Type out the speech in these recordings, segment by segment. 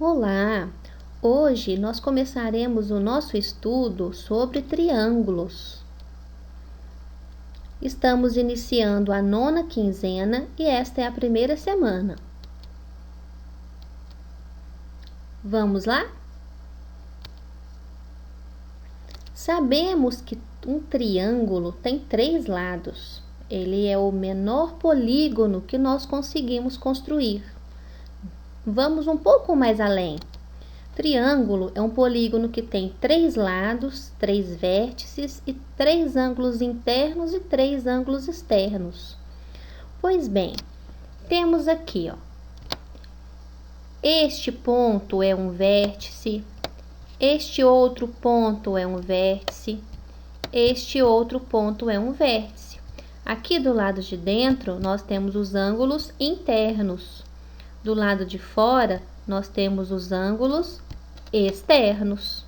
Olá! Hoje nós começaremos o nosso estudo sobre triângulos. Estamos iniciando a 9ª quinzena e esta é a primeira semana. Vamos lá? Sabemos que um triângulo tem 3 lados. Ele é o menor polígono que nós conseguimos construir. Vamos um pouco mais além. Triângulo é um polígono que tem 3 lados, 3 vértices e 3 ângulos internos e 3 ângulos externos. Pois bem, temos aqui, este ponto é um vértice, este outro ponto é um vértice, este outro ponto é um vértice. Aqui do lado de dentro, nós temos os ângulos internos. Do lado de fora, nós temos os ângulos externos.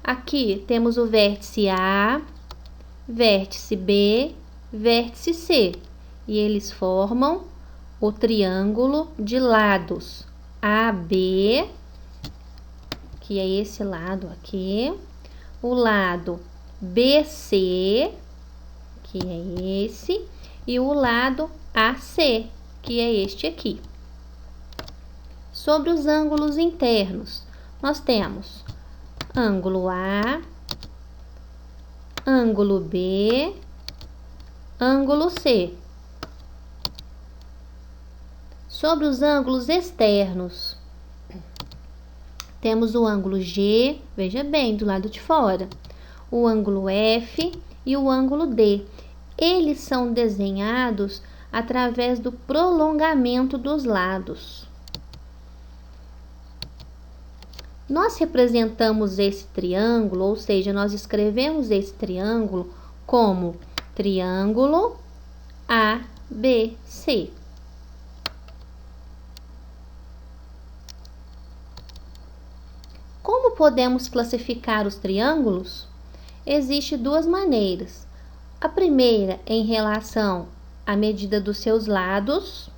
Aqui temos o vértice A, vértice B, vértice C, e eles formam o triângulo de lados AB, que é esse lado aqui, o lado BC, que é esse, e o lado AC, que é este aqui. Sobre os ângulos internos, nós temos ângulo A, ângulo B, ângulo C. Sobre os ângulos externos, temos o ângulo G, veja bem, do lado de fora, o ângulo F e o ângulo D. Eles são desenhados através do prolongamento dos lados. Nós representamos esse triângulo, ou seja, nós escrevemos esse triângulo como triângulo ABC. Como podemos classificar os triângulos? Existem 2 maneiras. A primeira em relação à medida dos seus lados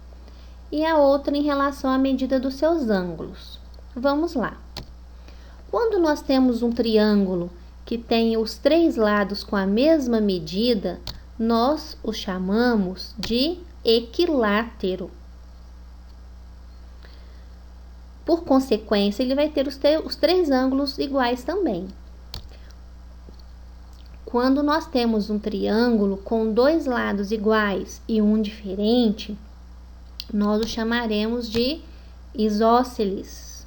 e a outra em relação à medida dos seus ângulos. Vamos lá. Quando nós temos um triângulo que tem os 3 lados com a mesma medida, nós o chamamos de equilátero. Por consequência, ele vai ter os 3 ângulos iguais também. Quando nós temos um triângulo com 2 lados iguais e um diferente, nós o chamaremos de isósceles.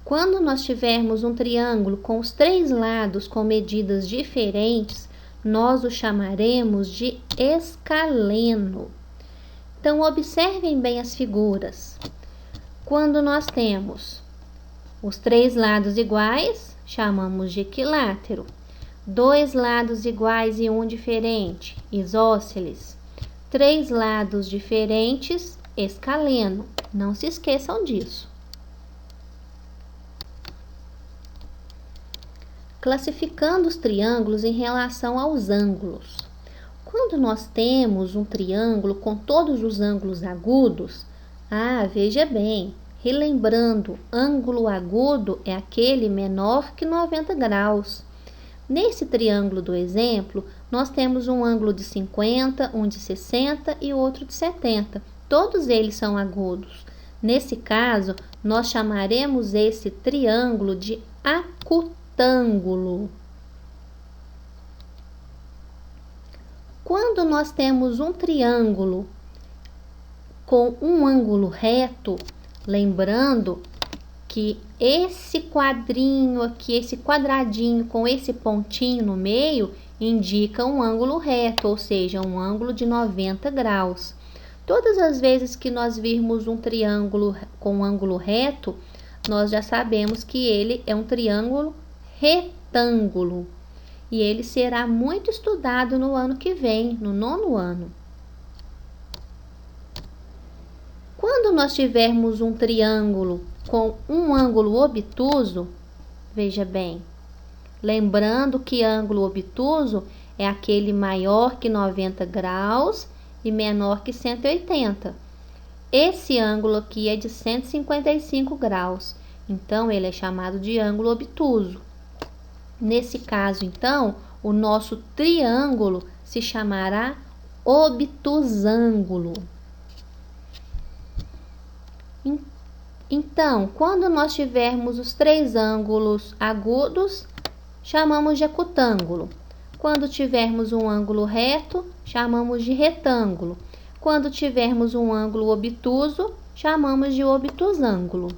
Quando nós tivermos um triângulo com os 3 lados com medidas diferentes, nós o chamaremos de escaleno. Então, observem bem as figuras. Quando nós temos os 3 lados iguais, chamamos de equilátero. 2 lados iguais e um diferente, isósceles. 3 lados diferentes, escaleno. Não se esqueçam disso. Classificando os triângulos em relação aos ângulos. Quando nós temos um triângulo com todos os ângulos agudos, veja bem, relembrando, ângulo agudo é aquele menor que 90 graus. Nesse triângulo do exemplo, nós temos um ângulo de 50, um de 60 e outro de 70. Todos eles são agudos. Nesse caso, nós chamaremos esse triângulo de acutângulo. Quando nós temos um triângulo com um ângulo reto, lembrando que esse quadrinho aqui, esse quadradinho com esse pontinho no meio, indica um ângulo reto, ou seja, um ângulo de 90 graus. Todas as vezes que nós virmos um triângulo com um ângulo reto, nós já sabemos que ele é um triângulo retângulo. E ele será muito estudado no ano que vem, no 9º ano. Quando nós tivermos um triângulo com um ângulo obtuso, veja bem, lembrando que ângulo obtuso é aquele maior que 90 graus e menor que 180. Esse ângulo aqui é de 155 graus, então ele é chamado de ângulo obtuso. Nesse caso, então, o nosso triângulo se chamará obtusângulo. Então, quando nós tivermos os três ângulos agudos, chamamos de acutângulo. Quando tivermos um ângulo reto, chamamos de retângulo. Quando tivermos um ângulo obtuso, chamamos de obtusângulo.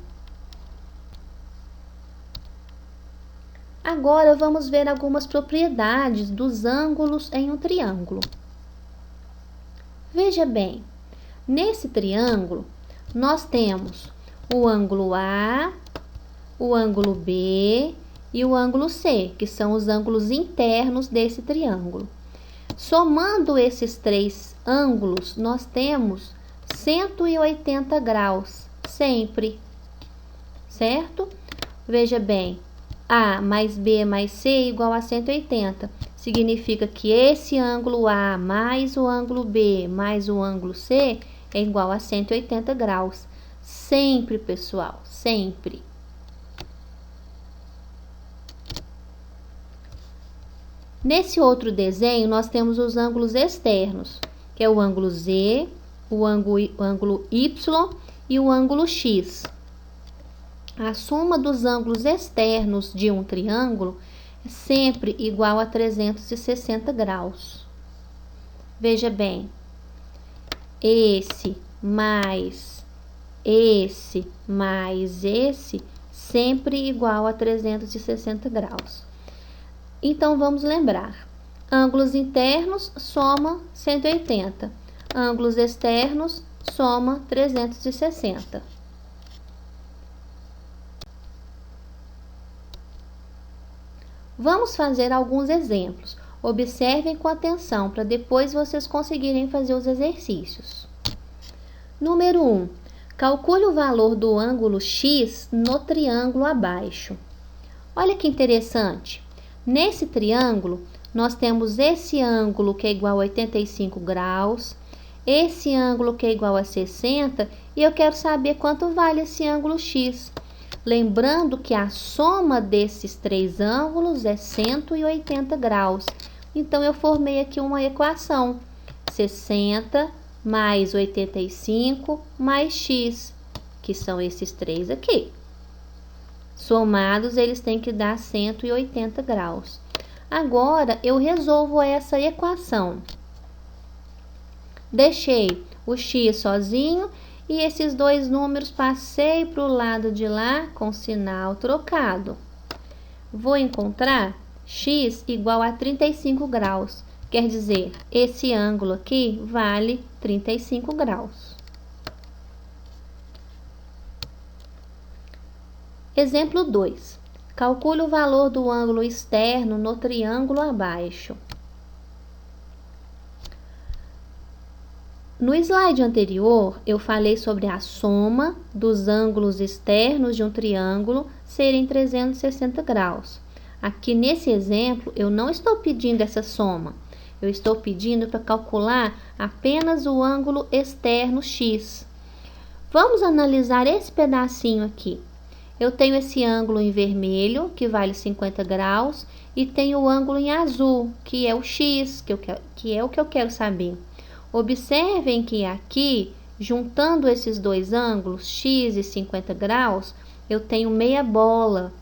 Agora vamos ver algumas propriedades dos ângulos em um triângulo. Veja bem, nesse triângulo nós temos o ângulo A, o ângulo B e o ângulo C, que são os ângulos internos desse triângulo. Somando esses três ângulos, nós temos 180 graus, sempre, certo? Veja bem, A mais B mais C é igual a 180. Significa que esse ângulo A mais o ângulo B mais o ângulo C é igual a 180 graus. Sempre, pessoal, sempre. Nesse outro desenho, nós temos os ângulos externos, que é o ângulo Z, o ângulo Y e o ângulo X. A soma dos ângulos externos de um triângulo é sempre igual a 360 graus. Veja bem, esse mais esse, sempre igual a 360 graus. Então, vamos lembrar. Ângulos internos, soma 180. Ângulos externos, soma 360. Vamos fazer alguns exemplos. Observem com atenção para depois vocês conseguirem fazer os exercícios. Número 1. Calcule o valor do ângulo X no triângulo abaixo. Olha que interessante. Nesse triângulo, nós temos esse ângulo que é igual a 85 graus, esse ângulo que é igual a 60, e eu quero saber quanto vale esse ângulo X. Lembrando que a soma desses três ângulos é 180 graus. Então, eu formei aqui uma equação. 60 mais 85 mais x, que são esses três aqui. Somados, eles têm que dar 180 graus. Agora, eu resolvo essa equação. Deixei o x sozinho e esses dois números passei para o lado de lá com sinal trocado. Vou encontrar x igual a 35 graus. Quer dizer, esse ângulo aqui vale 35 graus. Exemplo 2. Calcule o valor do ângulo externo no triângulo abaixo. No slide anterior, eu falei sobre a soma dos ângulos externos de um triângulo serem 360 graus. Aqui nesse exemplo, eu não estou pedindo essa soma. Eu estou pedindo para calcular apenas o ângulo externo x. Vamos analisar esse pedacinho aqui. Eu tenho esse ângulo em vermelho, que vale 50 graus, e tenho o ângulo em azul, que é o x, que é o que eu quero saber. Observem que aqui, juntando esses dois ângulos, x e 50 graus, eu tenho meia bola,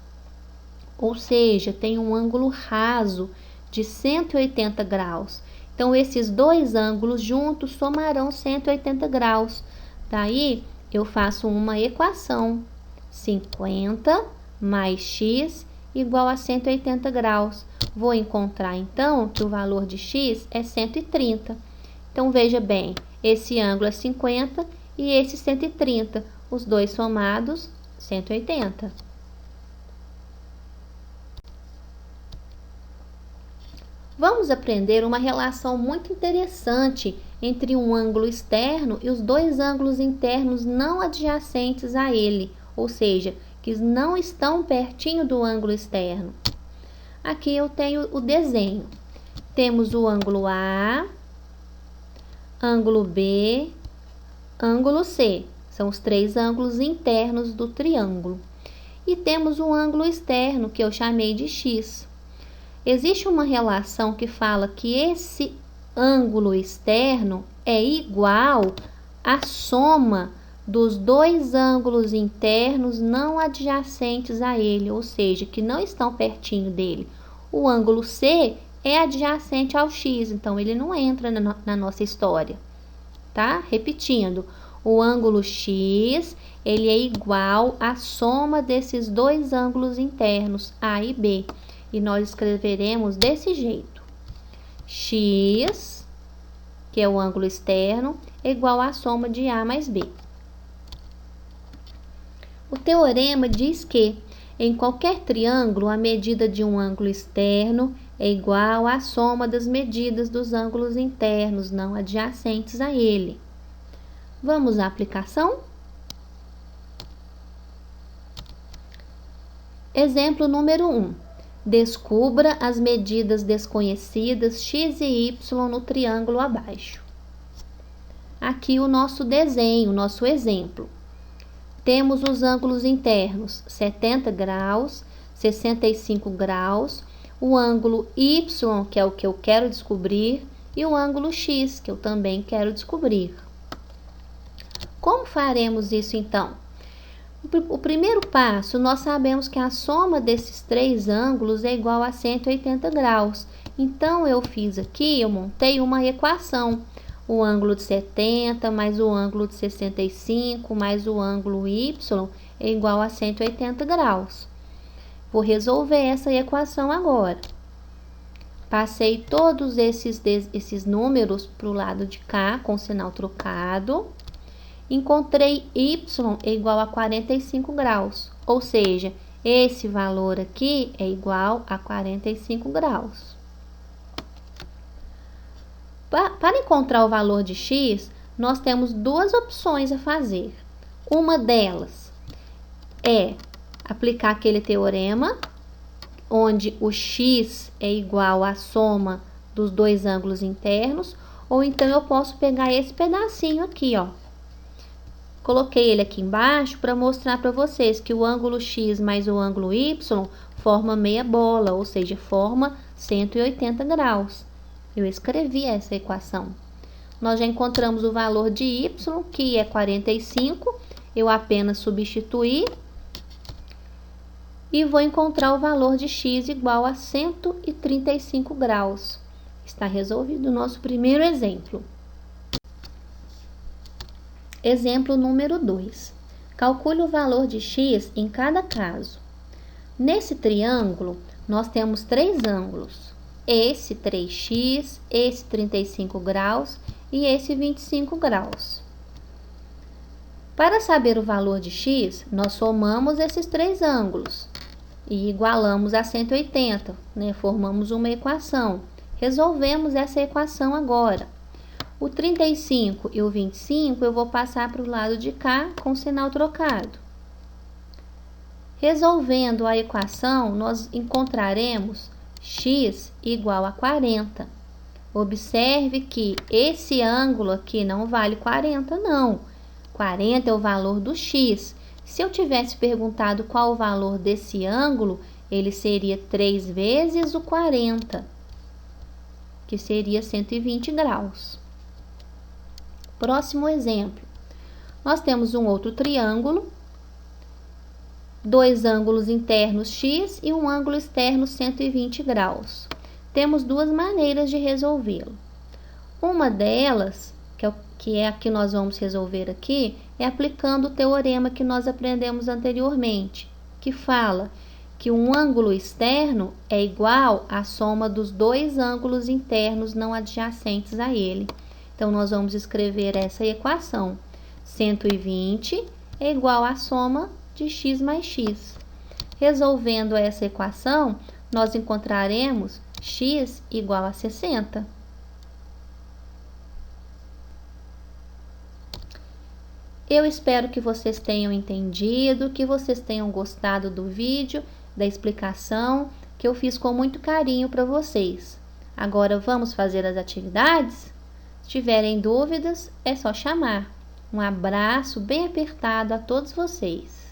ou seja, tenho um ângulo raso de 180 graus. Então, esses dois ângulos juntos somarão 180 graus. Daí, eu faço uma equação. 50 mais x igual a 180 graus. Vou encontrar, então, que o valor de x é 130. Então, veja bem, esse ângulo é 50 e esse 130. Os dois somados, 180. Vamos aprender uma relação muito interessante entre um ângulo externo e os dois ângulos internos não adjacentes a ele, ou seja, que não estão pertinho do ângulo externo. Aqui eu tenho o desenho. Temos o ângulo A, ângulo B, ângulo C. São os 3 ângulos internos do triângulo. E temos um ângulo externo, que eu chamei de X. Existe uma relação que fala que esse ângulo externo é igual à soma dos 2 ângulos internos não adjacentes a ele, ou seja, que não estão pertinho dele. O ângulo C é adjacente ao X, então ele não entra na nossa história, tá? Repetindo, o ângulo X, ele é igual à soma desses 2 ângulos internos, A e B. E nós escreveremos desse jeito. X, que é o ângulo externo, é igual à soma de A mais B. O teorema diz que, em qualquer triângulo, a medida de um ângulo externo é igual à soma das medidas dos ângulos internos não adjacentes a ele. Vamos à aplicação? Exemplo número 1. Descubra as medidas desconhecidas x e y no triângulo abaixo. Aqui o nosso desenho, o nosso exemplo. Temos os ângulos internos 70 graus, 65 graus, o ângulo y, que é o que eu quero descobrir, e o ângulo x, que eu também quero descobrir. Como faremos isso então? O primeiro passo, nós sabemos que a soma desses 3 ângulos é igual a 180 graus. Então, eu montei uma equação. O ângulo de 70 mais o ângulo de 65 mais o ângulo y é igual a 180 graus. Vou resolver essa equação agora. Passei todos esses números para o lado de cá, com sinal trocado. Encontrei y é igual a 45 graus, ou seja, esse valor aqui é igual a 45 graus. Para encontrar o valor de x, nós temos 2 opções a fazer. Uma delas é aplicar aquele teorema, onde o x é igual à soma dos 2 ângulos internos, ou então eu posso pegar esse pedacinho aqui, ó. Coloquei ele aqui embaixo para mostrar para vocês que o ângulo x mais o ângulo y forma meia bola, ou seja, forma 180 graus. Eu escrevi essa equação. Nós já encontramos o valor de y, que é 45. Eu apenas substituir e vou encontrar o valor de x igual a 135 graus. Está resolvido o nosso primeiro exemplo. Exemplo número 2. Calcule o valor de x em cada caso. Nesse triângulo, nós temos 3 ângulos. Esse 3x, esse 35 graus e esse 25 graus. Para saber o valor de x, nós somamos esses 3 ângulos e igualamos a 180, né? Formamos uma equação. Resolvemos essa equação agora. O 35 e o 25 eu vou passar para o lado de cá com sinal trocado. Resolvendo a equação, nós encontraremos x igual a 40. Observe que esse ângulo aqui não vale 40, não. 40 é o valor do x. Se eu tivesse perguntado qual o valor desse ângulo, ele seria 3 vezes o 40, que seria 120 graus. Próximo exemplo. Nós temos um outro triângulo, 2 ângulos internos x e um ângulo externo 120 graus. Temos 2 maneiras de resolvê-lo. Uma delas, que é a que nós vamos resolver aqui, é aplicando o teorema que nós aprendemos anteriormente, que fala que um ângulo externo é igual à soma dos 2 ângulos internos não adjacentes a ele. Então, nós vamos escrever essa equação. 120 é igual à soma de x mais x. Resolvendo essa equação, nós encontraremos x igual a 60. Eu espero que vocês tenham entendido, que vocês tenham gostado do vídeo, da explicação, que eu fiz com muito carinho para vocês. Agora, vamos fazer as atividades? Se tiverem dúvidas, é só chamar. Um abraço bem apertado a todos vocês.